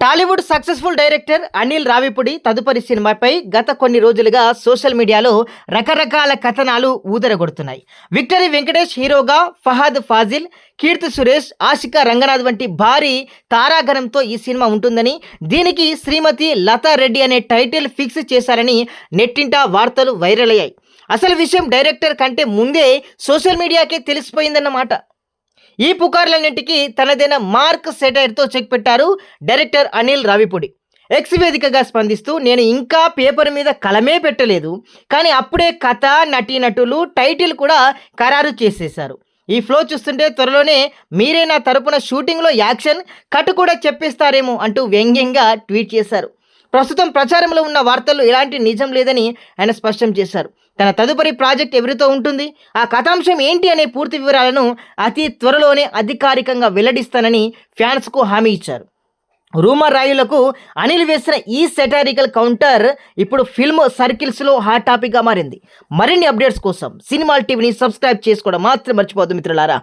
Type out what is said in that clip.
Tollywood successful director Anil Ravipudi తదుపరి సినిమాపై గత కొన్ని రోజులుగా సోషల్ మీడియాలో రకరకాల కథనాలు ఊదరగొడుతున్నాయి. విక్టరీ వెంకటేష్ హీరోగా, ఫహద్ ఫాజిల్, కీర్తి సురేష్, ఆషికా రంగనాథ్ వంటి భారీ తారాగణంతో ఈ సినిమా ఉంటుందని, దీనికి శ్రీమతి లతా రెడ్డి అనే టైటిల్ ఫిక్స్ చేశారని నెట్టింట వార్తలు వైరల్ అయ్యాయి. అసలు విషయం డైరెక్టర్ కంటే ముందే సోషల్ మీడియాకే తెలిసిపోయిందన్నమాట. ఈ పుకార్లన్నింటికి తనదైన మార్క్ సెటైర్తో చెక్ పెట్టారు డైరెక్టర్ అనిల్ రావిపూడి. ఎక్స్ వేదికగా స్పందిస్తూ, నేను ఇంకా పేపర్ మీద కలమే పెట్టలేదు, కానీ అప్పుడే కథ, నటీనటులు, టైటిల్ కూడా ఖరారు చేసేశారు. ఈ ఫ్లో చూస్తుంటే త్వరలోనే మీరే నా తరపున షూటింగ్లో యాక్షన్ కట్ కూడా చెప్పేస్తారేమో అంటూ వ్యంగ్యంగా ట్వీట్ చేశారు. ప్రస్తుతం ప్రచారంలో ఉన్న వార్తల్లో ఎలాంటి నిజం లేదని ఆయన స్పష్టం చేశారు. తన తదుపరి ప్రాజెక్ట్ ఎవరితో ఉంటుంది, ఆ కథాంశం ఏంటి అనే పూర్తి వివరాలను అతి త్వరలోనే అధికారికంగా వెల్లడిస్తానని ఫ్యాన్స్కు హామీ ఇచ్చారు. రూమర్ రాయులకు అనిల్ వేసిన ఈ సెటారికల్ కౌంటర్ ఇప్పుడు ఫిల్మ్ సర్కిల్స్లో హాట్ టాపిక్గా మారింది. మరిన్ని అప్డేట్స్ కోసం సినిమా టీవీని సబ్స్క్రైబ్ చేసుకోవడం మాత్రం మర్చిపోవద్దు మిత్రులారా.